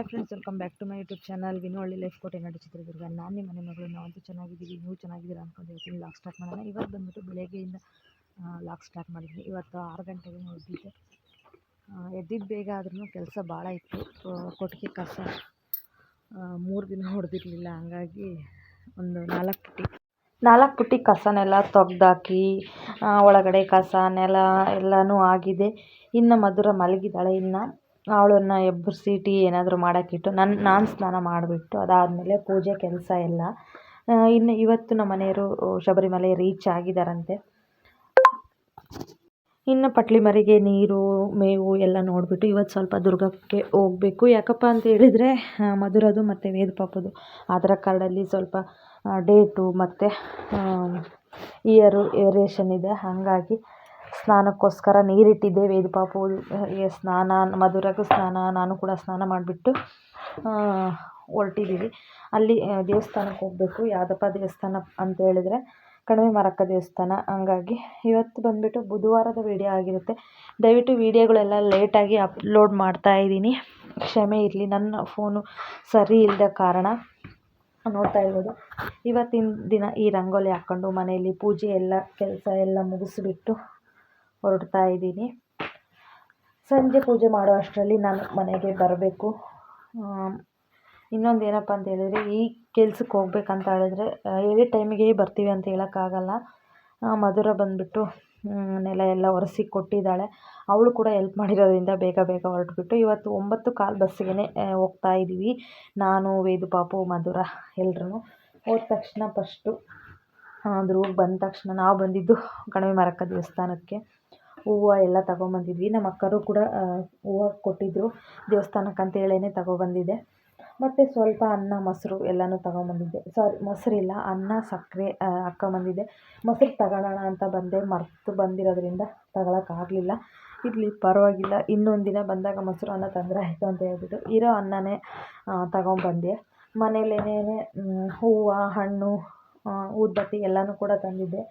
Hi friends, welcome back to my YouTube channel ವಿನೋಳ್ಳಿ life ಕೋಟೆ ನಾಡು ಚಿತ್ರದುರ್ಗ. ನಾನು ನಿಮ್ಮ ಮನೆ ಮಗಳು. ನಾವಂತೂ ಚೆನ್ನಾಗಿದ್ದೀವಿ, ನೀವು ಚೆನ್ನಾಗಿದ್ದೀರಾ ಅಂದ್ಕೊಂಡಿರ್ತೀನಿ. ಲಾಗ್ ಸ್ಟಾರ್ಟ್ ಮಾಡೋಣ. ಇವತ್ತು ಬಂದುಬಿಟ್ಟು ಬೆಳಗ್ಗೆಯಿಂದ ಲಾಗ್ ಸ್ಟಾರ್ಟ್ ಮಾಡಿದ್ವಿ. ಇವತ್ತು 6 ಗಂಟೆಗೆ ಎದ್ದಿದ್ದೆ. ಎದ್ದಿದ್ದು ಬೇಗ ಆದ್ರೂ ಕೆಲಸ ಭಾಳ ಇತ್ತು. ಕೊಟ್ಟಿಗೆ ಕಸ 3 ದಿನ ಹೊಡೆದಿರಲಿಲ್ಲ, ಹಂಗಾಗಿ ಒಂದು 4 ಪುಟ್ಟಿ ಕಸನೆಲ್ಲ ತೆಗ್ದಾಕಿ ಒಳಗಡೆ ಕಸ ನೆಲ ಎಲ್ಲನೂ ಆಗಿದೆ. ಇನ್ನು ಮಧುರ ಮಲಗಿದ್ದಾಳೆ. ಇನ್ನು ಅವಳನ್ನು ಎಬ್ಬರಿಸಿ ಟೀ ಏನಾದರೂ ಮಾಡೋಕ್ಕಿಟ್ಟು ನಾನು ಸ್ನಾನ ಮಾಡಿಬಿಟ್ಟು ಅದಾದಮೇಲೆ ಪೂಜೆ ಕೆಲಸ ಎಲ್ಲ. ಇನ್ನು ಇವತ್ತು ನಮ್ಮ ಮನೆಯವರು ಶಬರಿಮಲೆ ರೀಚ್ ಆಗಿದ್ದಾರಂತೆ. ಇನ್ನು ಪಟ್ಲಿ ಮರಿಗೆ ನೀರು ಮೇವು ಎಲ್ಲ ನೋಡಿಬಿಟ್ಟು ಇವತ್ತು ಸ್ವಲ್ಪ ದುರ್ಗಕ್ಕೆ ಹೋಗಬೇಕು. ಯಾಕಪ್ಪ ಅಂತ ಹೇಳಿದರೆ ಮಧುರದು ಮತ್ತು ವೇದ ಪಾಪದು ಆಧಾರ್ ಕಾರ್ಡಲ್ಲಿ ಸ್ವಲ್ಪ ಡೇಟು ಮತ್ತು ಇಯರು ವೇರಿಯೇಷನ್ ಇದೆ. ಹಾಗಾಗಿ ಸ್ನಾನಕ್ಕೋಸ್ಕರ ನೀರಿಟ್ಟಿದ್ದೆ. ವೇದ ಪಾಪುಗೆ ಸ್ನಾನ, ಮಧುರಗೂ ಸ್ನಾನ, ನಾನು ಕೂಡ ಸ್ನಾನ ಮಾಡಿಬಿಟ್ಟು ಹೊರಟಿದ್ದೀವಿ. ಅಲ್ಲಿ ದೇವಸ್ಥಾನಕ್ಕೆ ಹೋಗಬೇಕು. ಯಾವುದಪ್ಪ ದೇವಸ್ಥಾನ ಅಂತ ಹೇಳಿದರೆ ಕಣಿವೆ ಮಾರಕ್ಕ ದೇವಸ್ಥಾನ. ಹಂಗಾಗಿ ಇವತ್ತು ಬಂದುಬಿಟ್ಟು ಬುಧವಾರದ ವೀಡಿಯೋ ಆಗಿರುತ್ತೆ. ದಯವಿಟ್ಟು ವೀಡಿಯೋಗಳೆಲ್ಲ ಲೇಟಾಗಿ ಅಪ್ಲೋಡ್ ಮಾಡ್ತಾಯಿದ್ದೀನಿ, ಕ್ಷಮೆ ಇರಲಿ. ನನ್ನ ಫೋನು ಸರಿ ಇಲ್ಲದ ಕಾರಣ. ನೋಡ್ತಾ ಇರ್ಬೋದು, ಇವತ್ತಿನ ದಿನ ಈ ರಂಗೋಲಿ ಹಾಕ್ಕೊಂಡು ಮನೆಯಲ್ಲಿ ಪೂಜೆ ಎಲ್ಲ ಕೆಲಸ ಎಲ್ಲ ಮುಗಿಸ್ಬಿಟ್ಟು ಹೊರಡ್ತಾ ಇದ್ದೀನಿ. ಸಂಜೆ ಪೂಜೆ ಮಾಡೋ ಅಷ್ಟರಲ್ಲಿ ನಾನು ಮನೆಗೆ ಬರಬೇಕು. ಇನ್ನೊಂದು ಏನಪ್ಪ ಅಂತ ಹೇಳಿದರೆ, ಈ ಕೆಲ್ಸಕ್ಕೆ ಹೋಗ್ಬೇಕಂತ ಹೇಳಿದ್ರೆ ಎನಿ ಟೈಮಿಗೆ ಬರ್ತೀವಿ ಅಂತ ಹೇಳೋಕ್ಕಾಗಲ್ಲ. ಮಧುರ ಬಂದುಬಿಟ್ಟು ನೆಲ ಎಲ್ಲ ಒರೆಸಿ ಕೊಟ್ಟಿದ್ದಾಳೆ. ಅವಳು ಕೂಡ ಹೆಲ್ಪ್ ಮಾಡಿರೋದ್ರಿಂದ ಬೇಗ ಹೊರಟ್ಬಿಟ್ಟು ಇವತ್ತು 9:15 ಬಸ್ಸಿಗೆ ಹೋಗ್ತಾ ಇದ್ದೀವಿ. ನಾನು, ವೇದು ಪಾಪು, ಮಧುರ ಎಲ್ಲರೂ ಹೋದ ತಕ್ಷಣ ಫಸ್ಟು ಧ್ರುವಕ್ಕೆ ಬಂದ ತಕ್ಷಣ ನಾವು ಬಂದಿದ್ದು ಕಣಿವೆ ಮಾರಕ್ಕ ದೇವಸ್ಥಾನಕ್ಕೆ. ಹೂವು ಎಲ್ಲ ತಗೊಂಬಂದಿದ್ವಿ. ನಮ್ಮ ಅಕ್ಕರು ಕೂಡ ಹೂವು ಕೊಟ್ಟಿದ್ದರು ದೇವಸ್ಥಾನಕ್ಕೆ ಅಂತೇಳೇ ತಗೊಬಂದಿದ್ದೆ. ಮತ್ತು ಸ್ವಲ್ಪ ಅನ್ನ, ಮೊಸರು ಎಲ್ಲನೂ ತಗೊಂಬಂದಿದ್ದೆ. ಮೊಸರಿಲ್ಲ, ಅನ್ನ, ಸಕ್ಕರೆ ಹಾಕ್ಕೊಂಬಂದಿದ್ದೆ. ಮೊಸರು ತಗೊಳ್ಳೋಣ ಅಂತ ಬಂದೆ, ಮರೆತು ಬಂದಿರೋದ್ರಿಂದ ತಗೊಳಕ್ಕಾಗಲಿಲ್ಲ. ಇರಲಿ ಪರವಾಗಿಲ್ಲ, ಇನ್ನೊಂದು ದಿನ ಬಂದಾಗ ಮೊಸರು ಅನ್ನ ತಂದರೆ ಆಯಿತು ಅಂತ ಹೇಳ್ಬಿಟ್ಟು ಇರೋ ಅನ್ನನೇ ತಗೊಂಬಂದೆ. ಮನೇಲೇನೇ ಹೂವು, ಹಣ್ಣು, ಊದುಬತ್ತಿ ಎಲ್ಲನೂ ಕೂಡ ತಂದಿದ್ದೆ.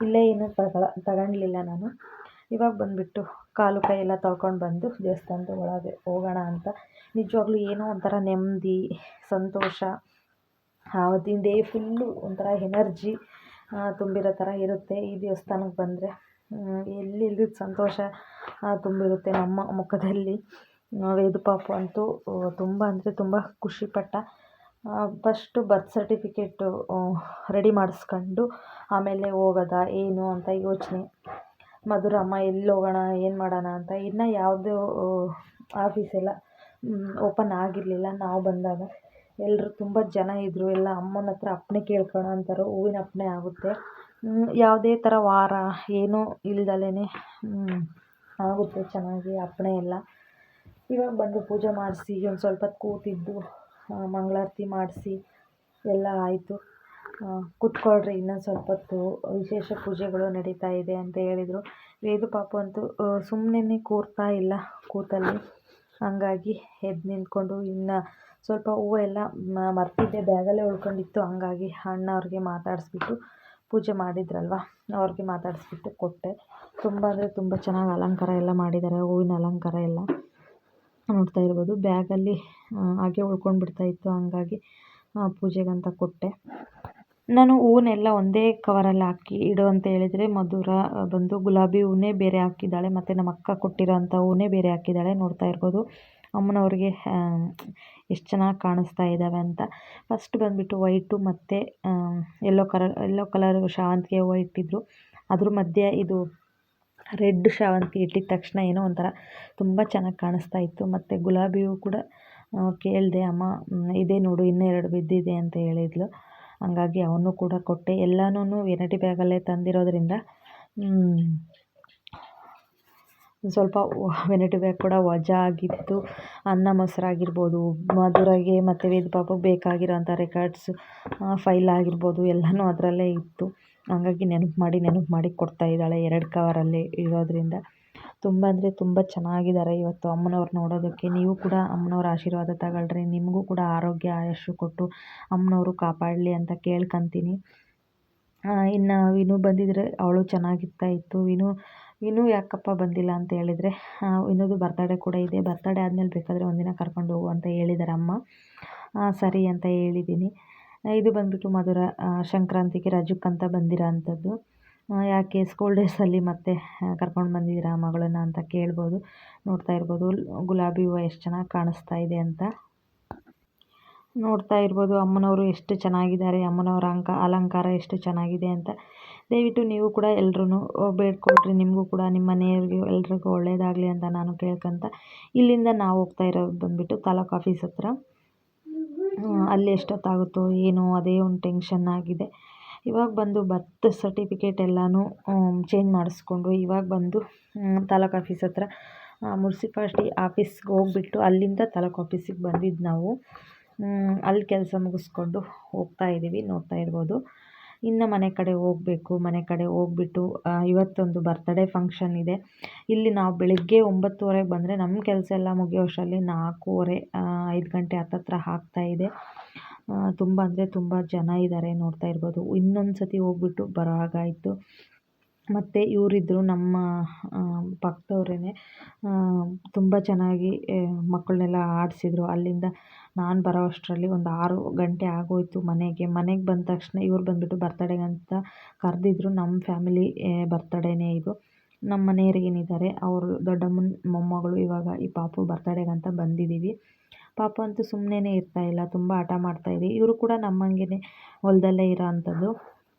ಇಲ್ಲೇ ಏನೂ ತಗೊಳ್ಲಿಲ್ಲ ನಾನು. ಇವಾಗ ಬಂದುಬಿಟ್ಟು ಕಾಲು ಕೈ ಎಲ್ಲ ತೊಳ್ಕೊಂಡು ಬಂದು ದೇವಸ್ಥಾನದ ಒಳಗೆ ಹೋಗೋಣ ಅಂತ. ನಿಜವಾಗ್ಲೂ ಏನೋ ಒಂಥರ ನೆಮ್ಮದಿ, ಸಂತೋಷ, ಆವತ್ತಿನ ಡೇ ಫುಲ್ಲು ಒಂಥರ ಎನರ್ಜಿ ತುಂಬಿರೋ ಥರ ಇರುತ್ತೆ. ಈ ದೇವಸ್ಥಾನಕ್ಕೆ ಬಂದರೆ ಎಲ್ಲಿಲ್ಲದ ಸಂತೋಷ ತುಂಬಿರುತ್ತೆ ನಮ್ಮ ಮುಖದಲ್ಲಿ. ವೇದು ಪಾಪು ಅಂತೂ ತುಂಬ ಅಂದರೆ ತುಂಬ ಖುಷಿಪಟ್ಟ. ಫಸ್ಟು ಬರ್ತ್ ಸರ್ಟಿಫಿಕೇಟು ರೆಡಿ ಮಾಡಿಸ್ಕೊಂಡು ಆಮೇಲೆ ಹೋಗೋದಾ ಏನು ಅಂತ ಯೋಚನೆ. ಮಧುರ ಅಮ್ಮ ಎಲ್ಲಿ ಹೋಗೋಣ, ಏನು ಮಾಡೋಣ ಅಂತ. ಇನ್ನು ಯಾವುದೂ ಆಫೀಸೆಲ್ಲ ಓಪನ್ ಆಗಿರಲಿಲ್ಲ. ನಾವು ಬಂದಾಗ ಎಲ್ಲರೂ ತುಂಬ ಜನ ಇದ್ದರು. ಎಲ್ಲ ಅಮ್ಮನ ಹತ್ರ ಅಪ್ಪಣೆ ಕೇಳ್ಕೊಳ್ಳೋ ಅಂತಾರೋ, ಹೂವಿನ ಅಪ್ಪಣೆ ಆಗುತ್ತೆ. ಯಾವುದೇ ಥರ ವಾರ ಏನೂ ಇಲ್ದಲೇ ಆಗುತ್ತೆ ಚೆನ್ನಾಗಿ ಅಪ್ಪಣೆ ಎಲ್ಲ. ಇವಾಗ ಬಂದು ಪೂಜೆ ಮಾಡಿಸಿ ಒಂದು ಸ್ವಲ್ಪ ಹೊತ್ತು ಕೂತಿದ್ದು ಮಂಗಳಾರತಿ ಮಾಡಿಸಿ ಎಲ್ಲ ಆಯಿತು. ಕೂತ್ಕೊಳ್ರಿ, ಇನ್ನೊಂದು ಸ್ವಲ್ಪ ಹೊತ್ತು ವಿಶೇಷ ಪೂಜೆಗಳು ನಡೀತಾ ಇದೆ ಅಂತ ಹೇಳಿದರು. ವೇದು ಪಾಪು ಅಂತೂ ಸುಮ್ಮನೆ ಕೂರ್ತಾ ಇಲ್ಲ ಕೂತಲ್ಲಿ. ಹಂಗಾಗಿ ಎದ್ದು ನಿಂತ್ಕೊಂಡು ಇನ್ನು ಸ್ವಲ್ಪ ಹೂವು ಎಲ್ಲ ಮರ್ತಿದ್ದೆ, ಬ್ಯಾಗಲ್ಲೇ ಉಳ್ಕೊಂಡಿತ್ತು. ಹಂಗಾಗಿ ಅಣ್ಣವ್ರಿಗೆ ಮಾತಾಡಿಸ್ಬಿಟ್ಟು, ಪೂಜೆ ಮಾಡಿದ್ರಲ್ವ ಅವ್ರಿಗೆ ಮಾತಾಡಿಸ್ಬಿಟ್ಟು ಕೊಟ್ಟೆ. ತುಂಬ ಅಂದರೆ ತುಂಬ ಚೆನ್ನಾಗಿ ಅಲಂಕಾರ ಎಲ್ಲ ಮಾಡಿದ್ದಾರೆ, ಹೂವಿನ ಅಲಂಕಾರ ಎಲ್ಲ ನೋಡ್ತಾ ಇರ್ಬೋದು. ಬ್ಯಾಗಲ್ಲಿ ಹಾಗೆ ಉಳ್ಕೊಂಡ್ಬಿಡ್ತಾಯಿತ್ತು, ಹಂಗಾಗಿ ಪೂಜೆಗಂತ ಕೊಟ್ಟೆ. ನಾನು ಹೂವನ್ನೆಲ್ಲ ಒಂದೇ ಕವರಲ್ಲಿ ಹಾಕಿ ಇಡು ಅಂತ ಹೇಳಿದರೆ ಮಧುರ ಬಂದು ಗುಲಾಬಿ ಹೂವನ್ನೇ ಬೇರೆ ಹಾಕಿದ್ದಾಳೆ, ಮತ್ತು ನಮ್ಮ ಅಕ್ಕ ಕೊಟ್ಟಿರೋಂಥ ಹೂವನ್ನೇ ಬೇರೆ ಹಾಕಿದ್ದಾಳೆ. ನೋಡ್ತಾ ಇರ್ಬೋದು ಅಮ್ಮನವ್ರಿಗೆ ಎಷ್ಟು ಚೆನ್ನಾಗಿ ಕಾಣಿಸ್ತಾ ಇದ್ದಾವೆ ಅಂತ. ಫಸ್ಟ್ ಬಂದುಬಿಟ್ಟು ವೈಟು ಮತ್ತು ಯೆಲ್ಲೋ ಕಲರ್ ಶಾವಂತಿಗೆ ಹೂವು ಇಟ್ಟಿದ್ರು. ಅದ್ರ ಮಧ್ಯೆ ಇದು ರೆಡ್ ಶಾವಂತಿಗೆ ಇಟ್ಟಿದ ತಕ್ಷಣ ಏನೋ ಒಂಥರ ತುಂಬ ಚೆನ್ನಾಗಿ ಕಾಣಿಸ್ತಾ ಇತ್ತು. ಮತ್ತು ಗುಲಾಬಿ ಹೂವು ಕೂಡ ಕೇಳಿದೆ, ಅಮ್ಮ ಇದೇ ನೋಡು ಇನ್ನೂ 2 ಬಿದ್ದಿದೆ ಅಂತ ಹೇಳಿದ್ಲು. ಹಂಗಾಗಿ ಅವನು ಕೂಡ ಕೊಟ್ಟೆ. ಎಲ್ಲನೂ ವೆರೈಟಿ ಬ್ಯಾಗಲ್ಲೇ ತಂದಿರೋದ್ರಿಂದ ಸ್ವಲ್ಪ ವೆರೈಟಿ ಬ್ಯಾಗ್ ಕೂಡ ವಜಾ ಆಗಿತ್ತು. ಅನ್ನ, ಮೊಸರಾಗಿರ್ಬೋದು, ಮಧುರಗೆ ಮತ್ತು ವೇದ ಪಾಪಗೆ ಬೇಕಾಗಿರೋಂಥ ರೆಕಾರ್ಡ್ಸು ಫೈಲ್ ಆಗಿರ್ಬೋದು ಎಲ್ಲನೂ ಅದರಲ್ಲೇ ಇತ್ತು. ಹಂಗಾಗಿ ನೆನಪು ಮಾಡಿ ಕೊಡ್ತಾ ಇದ್ದಾಳೆ 2 ಕವರಲ್ಲಿ ಇರೋದ್ರಿಂದ. ತುಂಬ ಅಂದರೆ ತುಂಬ ಚೆನ್ನಾಗಿದ್ದಾರೆ ಇವತ್ತು ಅಮ್ಮನವ್ರು ನೋಡೋದಕ್ಕೆ. ನೀವು ಕೂಡ ಅಮ್ಮನವ್ರ ಆಶೀರ್ವಾದ ತಗೊಳ್ರಿ, ನಿಮಗೂ ಕೂಡ ಆರೋಗ್ಯ ಆಯಸ್ಸು ಕೊಟ್ಟು ಅಮ್ಮನವರು ಕಾಪಾಡಲಿ ಅಂತ ಕೇಳ್ಕೊತೀನಿ. ಇನ್ನು ವಿನು ಬಂದಿದ್ದರೆ ಅವಳು ಚೆನ್ನಾಗಿರ್ತಾಯಿತ್ತು. ವಿನು ಇನ್ನೂ ಯಾಕಪ್ಪ ಬಂದಿಲ್ಲ ಅಂತ ಹೇಳಿದರೆ ಇನ್ನೊಂದು ಬರ್ತಡೇ ಕೂಡ ಇದೆ. ಬರ್ತಡೇ ಆದಮೇಲೆ ಬೇಕಾದರೆ ಒಂದಿನ ಕರ್ಕೊಂಡು ಹೋಗು ಅಂತ ಹೇಳಿದ್ದಾರೆ ಅಮ್ಮ. ಸರಿ ಅಂತ ಹೇಳಿದ್ದೀನಿ. ಇದು ಬಂದುಬಿಟ್ಟು ಮಧುರ ಸಂಕ್ರಾಂತಿಗೆ ರಜಕ್ಕಂತ ಬಂದಿರೋ ಅಂಥದ್ದು. ಯಾಕೆ ಸ್ಕೂಲ್ ಡೇಸಲ್ಲಿ ಮತ್ತೆ ಕರ್ಕೊಂಡು ಬಂದಿದ್ದೀರಾ ಮಗಳನ್ನ ಅಂತ ಕೇಳ್ಬೋದು. ನೋಡ್ತಾ ಇರ್ಬೋದು ಗುಲಾಬಿ ಹೂವು ಎಷ್ಟು ಚೆನ್ನಾಗಿ ಕಾಣಿಸ್ತಾ ಇದೆ ಅಂತ. ನೋಡ್ತಾ ಇರ್ಬೋದು ಅಮ್ಮನವರು ಎಷ್ಟು ಚೆನ್ನಾಗಿದ್ದಾರೆ, ಅಮ್ಮನವರ ಅಲಂಕಾರ ಎಷ್ಟು ಚೆನ್ನಾಗಿದೆ ಅಂತ. ದಯವಿಟ್ಟು ನೀವು ಕೂಡ ಎಲ್ರೂ ಬೇಡ್ಕೊಳ್ರಿ, ನಿಮಗೂ ಕೂಡ ನಿಮ್ಮ ಮನೆಯವ್ರಿಗೂ ಎಲ್ರಿಗೂ ಒಳ್ಳೆಯದಾಗಲಿ ಅಂತ ನಾನು ಕೇಳ್ಕೊಂತ ಇಲ್ಲಿಂದ ನಾವು ಹೋಗ್ತಾ ಇರೋದು ಬಂದುಬಿಟ್ಟು ತಾಲೂಕು ಆಫೀಸ್ ಹತ್ರ. ಅಲ್ಲಿ ಎಷ್ಟೊತ್ತಾಗುತ್ತೋ ಏನೋ ಅದೇ ಒಂದು ಟೆನ್ಷನ್ ಆಗಿದೆ. ಇವಾಗ ಬಂದು ಬರ್ತ್ ಸರ್ಟಿಫಿಕೇಟ್ ಎಲ್ಲನೂ ಚೇಂಜ್ ಮಾಡಿಸ್ಕೊಂಡು ಇವಾಗ ಬಂದು ತಾಲೂಕು ಆಫೀಸ್ ಹತ್ರ ಮುನ್ಸಿಪಾಲ್ಟಿ ಆಫೀಸ್ಗೆ ಹೋಗ್ಬಿಟ್ಟು ಅಲ್ಲಿಂದ ತಾಲೂಕು ಆಫೀಸಿಗೆ ಬಂದಿದ್ದು ನಾವು. ಅಲ್ಲಿ ಕೆಲಸ ಮುಗಿಸ್ಕೊಂಡು ಹೋಗ್ತಾ ಇದ್ದೀವಿ. ನೋಡ್ತಾ ಇರ್ಬೋದು ಇನ್ನು ಮನೆ ಕಡೆ ಹೋಗಬೇಕು. ಮನೆ ಕಡೆ ಹೋಗ್ಬಿಟ್ಟು ಇವತ್ತೊಂದು ಬರ್ತಡೇ ಫಂಕ್ಷನ್ ಇದೆ. ಇಲ್ಲಿ ನಾವು ಬೆಳಗ್ಗೆ 9:30ಗೆ ಬಂದರೆ ನಮ್ಮ ಕೆಲಸ ಎಲ್ಲ ಮುಗಿಯೋಷ್ಟರಲ್ಲಿ 4:30 5 ಗಂಟೆ ಹತ್ತತ್ರ ಆಗ್ತಾಯಿದೆ. ತುಂಬ ಅಂದರೆ ತುಂಬ ಜನ ಇದ್ದಾರೆ. ನೋಡ್ತಾ ಇರ್ಬೋದು ಇನ್ನೊಂದು ಸತಿ ಹೋಗ್ಬಿಟ್ಟು ಬರೋ ಹಾಗಾಯಿತು. ಮತ್ತು ಇವರಿದ್ದರು ನಮ್ಮ ಪಕ್ಕದವ್ರೇ, ತುಂಬ ಚೆನ್ನಾಗಿ ಮಕ್ಕಳನ್ನೆಲ್ಲ ಆಡಿಸಿದ್ರು. ಅಲ್ಲಿಂದ ನಾನು ಬರೋ ಅಷ್ಟರಲ್ಲಿ ಒಂದು 6 ಗಂಟೆ ಆಗೋಯಿತು ಮನೆಗೆ ಬಂದ ತಕ್ಷಣ ಇವ್ರು ಬಂದುಬಿಟ್ಟು ಬರ್ತಡೇಗಂತ ಕರೆದಿದ್ರು. ನಮ್ಮ ಫ್ಯಾಮಿಲಿ ಬರ್ತಡೇನೇ ಇದು. ನಮ್ಮ ಮನೆಯವ್ರಿಗೇನಿದ್ದಾರೆ ಅವರು ದೊಡ್ಡಮ್ಮನ ಮೊಮ್ಮಗಳು. ಇವಾಗ ಈ ಪಾಪು ಬರ್ತಡೇಗಂತ ಬಂದಿದ್ದೀವಿ. ಪಾಪು ಅಂತೂ ಸುಮ್ಮನೆ ಇರ್ತಾಯಿಲ್ಲ, ತುಂಬ ಹಠ ಮಾಡ್ತಾಯಿದೆ. ಇವರು ಕೂಡ ನಮ್ಮಂಗೆ ಹೊಲದಲ್ಲೇ ಇರೋ ಅಂಥದ್ದು.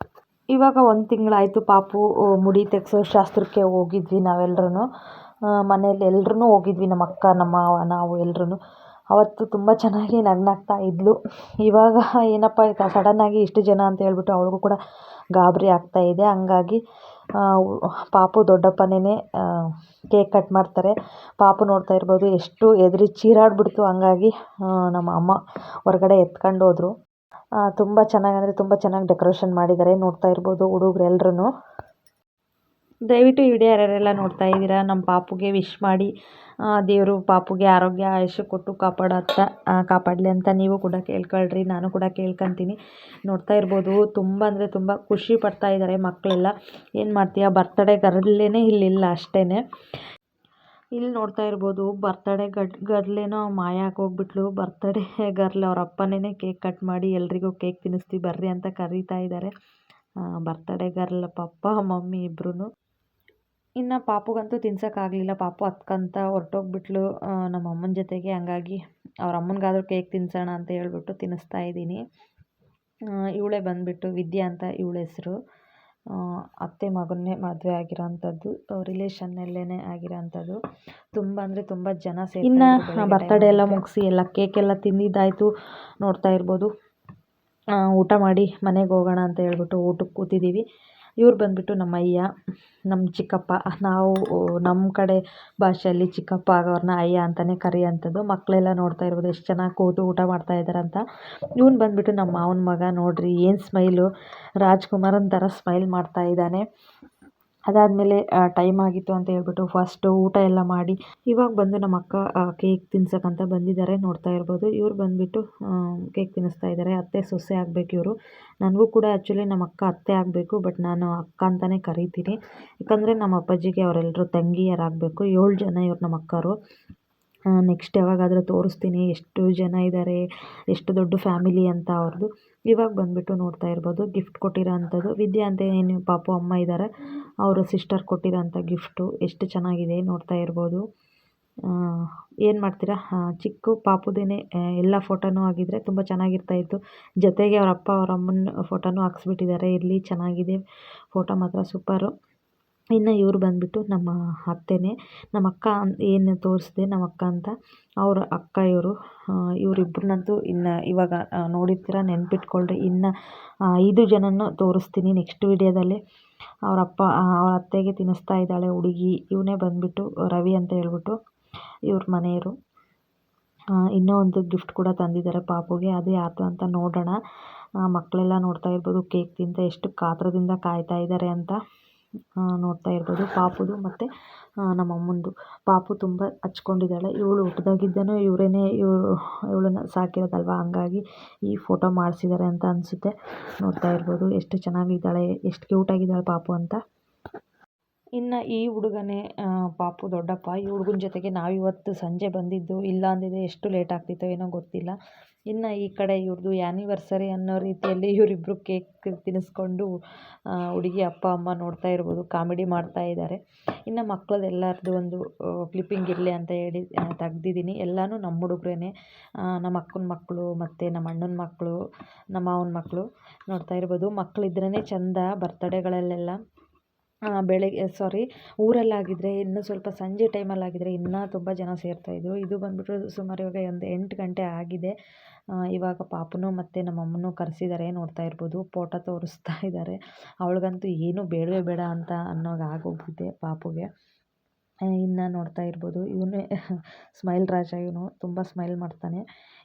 ಇವಾಗ 1 ತಿಂಗಳಾಯಿತು ಪಾಪು ಮುಡಿ ತೆಗೆಸೋ ಶಾಸ್ತ್ರಕ್ಕೆ ಹೋಗಿದ್ವಿ ನಾವೆಲ್ಲರೂ. ಮನೇಲಿ ಎಲ್ರೂ ಹೋಗಿದ್ವಿ, ನಮ್ಮ ಅಕ್ಕ ನಮ್ಮ ಮಾವ ನಾವು ಎಲ್ರೂ. ಅವತ್ತು ತುಂಬ ಚೆನ್ನಾಗಿ ನಗ್ನಾಗ್ತಾ ಇದ್ಲು. ಇವಾಗ ಏನಪ್ಪ ಸಡನ್ನಾಗಿ ಇಷ್ಟು ಜನ ಅಂತ ಹೇಳ್ಬಿಟ್ಟು ಅವಳಿಗೂ ಕೂಡ ಗಾಬರಿ ಆಗ್ತಾಯಿದೆ. ಹಂಗಾಗಿ ಪಾಪು ದೊಡ್ಡಪ್ಪನೇ ಕೇಕ್ ಕಟ್ ಮಾಡ್ತಾರೆ. ಪಾಪು ನೋಡ್ತಾ ಇರ್ಬೋದು ಎಷ್ಟು ಎದುರಿ ಚೀರಾಡ್ಬಿಡ್ತು. ಹಂಗಾಗಿ ನಮ್ಮ ಅಮ್ಮ ಹೊರಗಡೆ ಎತ್ಕೊಂಡು ಹೋದ್ರು. ತುಂಬ ಚೆನ್ನಾಗಿ ಅಂದರೆ ತುಂಬ ಚೆನ್ನಾಗಿ ಡೆಕೋರೇಷನ್ ಮಾಡಿದ್ದಾರೆ. ನೋಡ್ತಾ ಇರ್ಬೋದು ಹುಡುಗರೆಲ್ರೂ. ದಯವಿಟ್ಟು ಈ ವಿಡಿಯೋ ಯಾರ್ಯಾರೆಲ್ಲ ನೋಡ್ತಾ ಇದ್ದೀರಾ ನಮ್ಮ ಪಾಪುಗೆ ವಿಶ್ ಮಾಡಿ. ದೇವರು ಪಾಪುಗೆ ಆರೋಗ್ಯ ಆಯುಷ್ಯ ಕೊಟ್ಟು ಕಾಪಾಡಲಿ ಅಂತ ನೀವು ಕೂಡ ಕೇಳ್ಕೊಳ್ರಿ. ನಾನು ಕೂಡ ಕೇಳ್ಕೊತೀನಿ. ನೋಡ್ತಾ ಇರ್ಬೋದು ತುಂಬ ಅಂದರೆ ತುಂಬ ಖುಷಿ ಪಡ್ತಾ ಇದ್ದಾರೆ ಮಕ್ಕಳೆಲ್ಲ. ಏನು ಮಾಡ್ತೀಯಾ, ಬರ್ತಡೇ ಗರ್ಲೇನೇ ಇಲ್ಲಿಲ್ಲ ಅಷ್ಟೇ. ಇಲ್ಲಿ ನೋಡ್ತಾ ಇರ್ಬೋದು ಬರ್ತಡೇ ಗರ್ಲೇನೋ ಮಾಯ ಆಗೋಗ್ಬಿಟ್ಲು. ಬರ್ತಡೇ ಗರ್ಲ್ ಅವ್ರ ಅಪ್ಪನೇ ಕೇಕ್ ಕಟ್ ಮಾಡಿ ಎಲ್ರಿಗೂ ಕೇಕ್ ತಿನ್ನಿಸ್ತೀವಿ ಬರ್ರಿ ಅಂತ ಕರೀತಾ ಇದ್ದಾರೆ. ಬರ್ತಡೇ ಗರ್ಲ್ ಪಪ್ಪ ಮಮ್ಮಿ ಇಬ್ಬರೂ. ಇನ್ನು ಪಾಪುಗಂತೂ ತಿನ್ಸೋಕ್ಕಾಗಲಿಲ್ಲ. ಪಾಪು ಹತ್ಕೊಂತ ಹೊರಟೋಗ್ಬಿಟ್ಲು ನಮ್ಮ ಅಮ್ಮನ ಜೊತೆಗೆ. ಹಂಗಾಗಿ ಅವ್ರ ಅಮ್ಮನಿಗಾದರೂ ಕೇಕ್ ತಿನ್ನಿಸೋಣ ಅಂತ ಹೇಳ್ಬಿಟ್ಟು ತಿನ್ನಿಸ್ತಾ ಇದ್ದೀನಿ. ಇವಳೇ ಬಂದುಬಿಟ್ಟು ವಿದ್ಯಾ ಅಂತ ಇವಳ ಹೆಸರು. ಅತ್ತೆ ಮಗನ್ನೇ ಮದುವೆ ಆಗಿರೋಂಥದ್ದು, ರಿಲೇಷನ್ನಲ್ಲೇ ಆಗಿರೋಂಥದ್ದು. ತುಂಬ ಅಂದರೆ ತುಂಬ ಜನ ಇನ್ನು ಬರ್ತಡೇ ಎಲ್ಲ ಮುಗಿಸಿ ಎಲ್ಲ ಕೇಕೆಲ್ಲ ತಿಂದಿದ್ದಾಯಿತು. ನೋಡ್ತಾ ಇರ್ಬೋದು ಊಟ ಮಾಡಿ ಮನೆಗೆ ಹೋಗೋಣ ಅಂತ ಹೇಳ್ಬಿಟ್ಟು ಊಟಕ್ಕೆ ಕೂತಿದ್ದೀವಿ. ಇವ್ರು ಬಂದುಬಿಟ್ಟು ನಮ್ಮ ಅಯ್ಯ, ನಮ್ಮ ಚಿಕ್ಕಪ್ಪ. ನಾವು ನಮ್ಮ ಕಡೆ ಭಾಷೆಯಲ್ಲಿ ಚಿಕ್ಕಪ್ಪ ಆಗೋರನ್ನ ಅಯ್ಯ ಅಂತಲೇ ಕರೆಯೋಂಥದ್ದು. ಮಕ್ಕಳೆಲ್ಲ ನೋಡ್ತಾ ಇರ್ಬೋದು ಎಷ್ಟು ಚೆನ್ನಾಗಿ ಕೂತು ಊಟ ಮಾಡ್ತಾ ಇದ್ದಾರೆ ಅಂತ. ಇವನು ಬಂದುಬಿಟ್ಟು ನಮ್ಮ ಮಾವನ ಮಗ. ನೋಡಿರಿ ಏನು ಸ್ಮೈಲು, ರಾಜ್ಕುಮಾರನ ಥರ ಸ್ಮೈಲ್ ಮಾಡ್ತಾ ಇದ್ದಾನೆ. ಅದಾದಮೇಲೆ ಟೈಮ್ ಆಗಿತ್ತು ಅಂತ ಹೇಳ್ಬಿಟ್ಟು ಫಸ್ಟು ಊಟ ಎಲ್ಲ ಮಾಡಿ ಇವಾಗ ಬಂದು ನಮ್ಮ ಅಕ್ಕ ಕೇಕ್ ತಿನ್ಸೋಕ್ಕಂತ ಬಂದಿದ್ದಾರೆ. ನೋಡ್ತಾ ಇರ್ಬೋದು ಇವ್ರು ಬಂದುಬಿಟ್ಟು ಕೇಕ್ ತಿನ್ನಿಸ್ತಾ ಇದ್ದಾರೆ. ಅತ್ತೆ ಸೊಸೆ ಆಗಬೇಕು ಇವರು. ನನಗೂ ಕೂಡ ಆ್ಯಕ್ಚುಲಿ ನಮ್ಮ ಅಕ್ಕ ಅತ್ತೆ ಆಗಬೇಕು, ಬಟ್ ನಾನು ಅಕ್ಕ ಅಂತಲೇ ಕರಿತೀನಿ. ಯಾಕಂದರೆ ನಮ್ಮ ಅಪ್ಪಾಜಿಗೆ ಅವರೆಲ್ಲರೂ ತಂಗಿಯರಾಗಬೇಕು. 7 ಜನ ಇವ್ರು ನಮ್ಮ ಅಕ್ಕರು. ನೆಕ್ಸ್ಟ್ ಯಾವಾಗಾದರೂ ತೋರಿಸ್ತೀನಿ ಎಷ್ಟು ಜನ ಇದ್ದಾರೆ, ಎಷ್ಟು ದೊಡ್ಡ ಫ್ಯಾಮಿಲಿ ಅಂತ ಅವ್ರದ್ದು. ಇವಾಗ ಬಂದುಬಿಟ್ಟು ನೋಡ್ತಾ ಇರ್ಬೋದು ಗಿಫ್ಟ್ ಕೊಟ್ಟಿರೋ ಅಂಥದ್ದು. ವಿದ್ಯಾ ಅಂತ ಏನು ಪಾಪು ಅಮ್ಮ ಇದ್ದಾರೆ, ಅವರು ಸಿಸ್ಟರ್ ಕೊಟ್ಟಿರೋ ಅಂಥ ಗಿಫ್ಟು ಎಷ್ಟು ಚೆನ್ನಾಗಿದೆ ನೋಡ್ತಾ ಇರ್ಬೋದು. ಏನು ಮಾಡ್ತೀರಾ, ಚಿಕ್ಕ ಪಾಪುದೇನೆ ಎಲ್ಲ ಫೋಟೋನೂ ಆಗಿದ್ದರೆ ತುಂಬ ಚೆನ್ನಾಗಿರ್ತಾಯಿತ್ತು. ಜೊತೆಗೆ ಅವ್ರ ಅಪ್ಪ ಅವ್ರ ಅಮ್ಮನ ಫೋಟೋನೂ ಹಾಕ್ಸ್ಬಿಟ್ಟಿದ್ದಾರೆ. ಇರಲಿ, ಚೆನ್ನಾಗಿದೆ ಫೋಟೋ ಮಾತ್ರ ಸೂಪರು. ಇನ್ನು ಇವ್ರು ಬಂದುಬಿಟ್ಟು ನಮ್ಮ ಅತ್ತೆನೇ. ನಮ್ಮ ಅಕ್ಕ ಏನು ತೋರಿಸಿದೆ ನಮ್ಮ ಅಕ್ಕ ಅಂತ, ಅವ್ರ ಅಕ್ಕ ಇವರು. ಇವರಿಬ್ಬರನ್ನಂತೂ ಇನ್ನು ಇವಾಗ ನೋಡಿರ್ತೀರ, ನೆನ್ಪಿಟ್ಕೊಳ್ರಿ. ಇನ್ನು 5 ಜನನೂ ತೋರಿಸ್ತೀನಿ ನೆಕ್ಸ್ಟ್ ವಿಡಿಯೋದಲ್ಲಿ. ಅವ್ರ ಅತ್ತೆಗೆ ತಿನ್ನಿಸ್ತಾ ಇದ್ದಾಳೆ ಹುಡುಗಿ. ಇವನೇ ಬಂದುಬಿಟ್ಟು ರವಿ ಅಂತ ಹೇಳ್ಬಿಟ್ಟು ಇವ್ರ ಮನೆಯವರು. ಇನ್ನೂ ಒಂದು ಗಿಫ್ಟ್ ಕೂಡ ತಂದಿದ್ದಾರೆ ಪಾಪುಗೆ. ಅದು ಯಾವುದು ಅಂತ ನೋಡೋಣ. ಮಕ್ಕಳೆಲ್ಲ ನೋಡ್ತಾ ಇರ್ಬೋದು ಕೇಕ್ ತಿಂತ ಎಷ್ಟು ಕಾತರದಿಂದ ಕಾಯ್ತಾ ಇದ್ದಾರೆ ಅಂತ. ನೋಡ್ತಾ ಇರ್ಬೋದು ಪಾಪುದು ಮತ್ತು ನಮ್ಮ ಅಮ್ಮಂದು. ಪಾಪು ತುಂಬ ಹಚ್ಕೊಂಡಿದ್ದಾಳೆ. ಇವಳು ಹುಟ್ಟಿದಾಗಿದ್ದನೂ ಇವಳನ್ನ ಸಾಕಿರೋದಲ್ವ, ಹಂಗಾಗಿ ಈ ಫೋಟೋ ಮಾಡಿಸಿದ್ದಾರೆ ಅಂತ ಅನಿಸುತ್ತೆ. ನೋಡ್ತಾ ಇರ್ಬೋದು ಎಷ್ಟು ಚೆನ್ನಾಗಿದ್ದಾಳೆ, ಎಷ್ಟು ಕ್ಯೂಟಾಗಿದ್ದಾಳೆ ಪಾಪು ಅಂತ. ಇನ್ನು ಈ ಹುಡುಗನೇ ಪಾಪು ದೊಡ್ಡಪ್ಪ. ಈ ಹುಡುಗನ ಜೊತೆಗೆ ನಾವಿವತ್ತು ಸಂಜೆ ಬಂದಿದ್ದು. ಇಲ್ಲ ಅಂದಿದ್ರೆ ಎಷ್ಟು ಲೇಟ್ ಆಗ್ತಿತ್ತೋ ಏನೋ ಗೊತ್ತಿಲ್ಲ. ಇನ್ನು ಈ ಕಡೆ ಇವ್ರದ್ದು ಆ್ಯನಿವರ್ಸರಿ ಅನ್ನೋ ರೀತಿಯಲ್ಲಿ ಇವರಿಬ್ಬರು ಕೇಕ್ ತಿನ್ನಿಸ್ಕೊಂಡು ಹುಡುಗಿ ಅಪ್ಪ ಅಮ್ಮ ನೋಡ್ತಾ ಇರ್ಬೋದು, ಕಾಮಿಡಿ ಮಾಡ್ತಾ ಇದ್ದಾರೆ. ಇನ್ನು ಮಕ್ಕಳದೆಲ್ಲರದ್ದು ಒಂದು ಕ್ಲಿಪ್ಪಿಂಗ್ ಇರಲಿ ಅಂತ ಹೇಳಿ ತೆಗ್ದಿದ್ದೀನಿ. ಎಲ್ಲನೂ ನಮ್ಮ ಹುಡುಗ್ರೇ, ನಮ್ಮ ಅಕ್ಕನ ಮಕ್ಕಳು ಮತ್ತು ನಮ್ಮ ಅಣ್ಣನ ಮಕ್ಕಳು, ನಮ್ಮ ಮಾವನ ಮಕ್ಕಳು. ನೋಡ್ತಾ ಇರ್ಬೋದು, ಮಕ್ಕಳಿದ್ರೇ ಚೆಂದ ಬರ್ತಡೇಗಳಲ್ಲೆಲ್ಲ. ಊರಲ್ಲಾಗಿದ್ದರೆ ಇನ್ನೂ ಸ್ವಲ್ಪ ಸಂಜೆ ಟೈಮಲ್ಲಾಗಿದ್ದರೆ ಇನ್ನೂ ತುಂಬ ಜನ ಸೇರ್ತಾಯಿದ್ರು. ಇದು ಬಂದುಬಿಟ್ಟು ಸುಮಾರು ಇವಾಗ ಒಂದು 8 ಗಂಟೆ ಆಗಿದೆ. ಇವಾಗ ಪಾಪುನು ಮತ್ತು ನಮ್ಮ ಅಮ್ಮನೂ ಕರೆಸಿದ್ದಾರೆ. ನೋಡ್ತಾ ಇರ್ಬೋದು, ಫೋಟೋ ತೋರಿಸ್ತಾ ಇದ್ದಾರೆ. ಅವಳಿಗಂತೂ ಏನೂ ಬೇಡವೇ ಬೇಡ ಅಂತ ಅನ್ನೋಂಗೆ ಆಗೋಗಿದೆ ಪಾಪುಗೆ. ಇನ್ನು ನೋಡ್ತಾ ಇರ್ಬೋದು, ಇವನೇ ಸ್ಮೈಲ್ ರಾಜ. ಇವನು ತುಂಬ ಸ್ಮೈಲ್ ಮಾಡ್ತಾನೆ.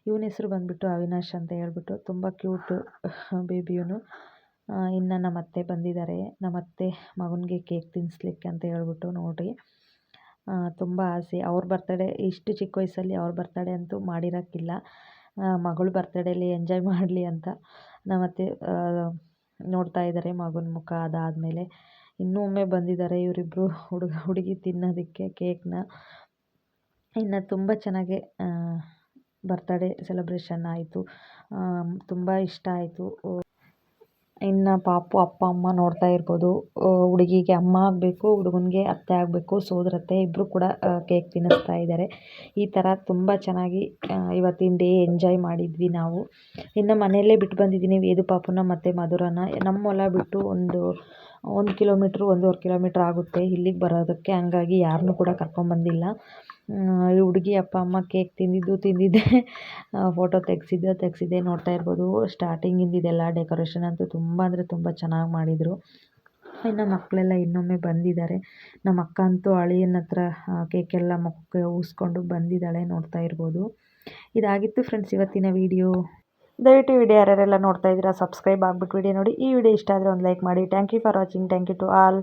ಇವನ ಹೆಸರು ಬಂದುಬಿಟ್ಟು ಅವಿನಾಶ್ ಅಂತ ಹೇಳ್ಬಿಟ್ಟು, ತುಂಬ ಕ್ಯೂಟು ಬೇಬಿ ಇವನು. ಇನ್ನು ನಮ್ಮ ಅತ್ತೆ ಬಂದಿದ್ದಾರೆ. ನಮ್ಮ ಅತ್ತೆ ಮಗನಿಗೆ ಕೇಕ್ ತಿನ್ನಿಸ್ಲಿಕ್ಕೆ ಅಂತ ಹೇಳ್ಬಿಟ್ಟು ನೋಡಿರಿ, ತುಂಬ ಆಸೆ. ಅವ್ರ ಬರ್ತಡೇ ಇಷ್ಟು ಚಿಕ್ಕ ವಯಸ್ಸಲ್ಲಿ ಅವ್ರ ಬರ್ತಡೇ ಅಂತೂ ಮಾಡಿರೋಕ್ಕಿಲ್ಲ. ಮಗಳ ಬರ್ತಡೇಲಿ ಎಂಜಾಯ್ ಮಾಡಲಿ ಅಂತ ನಮ್ಮ ಅತ್ತೆ ನೋಡ್ತಾ ಇದ್ದಾರೆ ಮಗನ ಮುಖ. ಅದಾದಮೇಲೆ ಇನ್ನೂ ಒಮ್ಮೆ ಬಂದಿದ್ದಾರೆ ಇವರಿಬ್ಬರು ಹುಡುಗಿ ತಿನ್ನೋದಕ್ಕೆ ಕೇಕ್ನ. ಇನ್ನು ತುಂಬ ಚೆನ್ನಾಗಿ ಬರ್ತಡೇ ಸೆಲೆಬ್ರೇಷನ್ ಆಯಿತು. ತುಂಬ ಇಷ್ಟ ಆಯಿತು. ಇನ್ನು ಪಾಪು ಅಪ್ಪ ಅಮ್ಮ ನೋಡ್ತಾ ಇರ್ಬೋದು, ಹುಡುಗಿಗೆ ಅಮ್ಮ ಆಗಬೇಕು, ಹುಡುಗನಿಗೆ ಅತ್ತೆ ಆಗಬೇಕು, ಸೋದರತ್ತೆ ಇಬ್ಬರು ಕೂಡ ಕೇಕ್ ತಿನ್ನಿಸ್ತಾ ಇದ್ದಾರೆ. ಈ ಥರ ತುಂಬ ಚೆನ್ನಾಗಿ ಇವತ್ತಿನ ಡೇ ಎಂಜಾಯ್ ಮಾಡಿದ್ವಿ ನಾವು. ಇನ್ನು ಮನೆಯಲ್ಲೇ ಬಿಟ್ಟು ಬಂದಿದ್ದೀನಿ ವೇದು ಪಾಪುನ ಮತ್ತು ಮಧುರನ. ನಮ್ಮ ಹೊಲ ಬಿಟ್ಟು ಒಂದು 1 ಕಿಲೋಮೀಟ್ರು 1.5 ಕಿಲೋಮೀಟ್ರ್ ಆಗುತ್ತೆ ಇಲ್ಲಿಗೆ ಬರೋದಕ್ಕೆ. ಹಂಗಾಗಿ ಯಾರನ್ನೂ ಕೂಡ ಕರ್ಕೊಂಬಂದಿಲ್ಲ. ಈ ಹುಡುಗಿ ಅಪ್ಪ ಅಮ್ಮ ಕೇಕ್ ತಿಂದಿದ್ದೆ, ಫೋಟೋ ತೆಗೆಸಿದ್ದೆ. ನೋಡ್ತಾ ಇರ್ಬೋದು, ಸ್ಟಾರ್ಟಿಂಗಿಂದ ಇದೆಲ್ಲ ಡೆಕೋರೇಷನ್ ಅಂತೂ ತುಂಬ ಅಂದರೆ ತುಂಬ ಚೆನ್ನಾಗಿ ಮಾಡಿದರು. ಇನ್ನು ಮಕ್ಕಳೆಲ್ಲ ಇನ್ನೊಮ್ಮೆ ಬಂದಿದ್ದಾರೆ. ನಮ್ಮ ಅಕ್ಕ ಅಂತೂ ಅಳಿಯನ ಹತ್ರ ಕೇಕೆಲ್ಲ ಮುಖಕ್ಕೆ ಊಸ್ಕೊಂಡು ಬಂದಿದ್ದಾಳೆ. ನೋಡ್ತಾ ಇರ್ಬೋದು. ಇದಾಗಿತ್ತು ಫ್ರೆಂಡ್ಸ್ ಇವತ್ತಿನ ವಿಡಿಯೋ. ದಯವಿಟ್ಟು ವಿಡಿಯೋ ಯಾರ್ಯಾರೆಲ್ಲ ನೋಡ್ತಾ ಇದ್ದೀರಾ ಸಬ್ಸ್ಕ್ರೈಬ್ ಆಗಿಬಿಟ್ಟು ವಿಡಿಯೋ ನೋಡಿ. ಈ ವಿಡಿಯೋ ಇಷ್ಟ ಆದರೆ ಒಂದು ಲೈಕ್ ಮಾಡಿ. Thank you for watching. Thank you to all.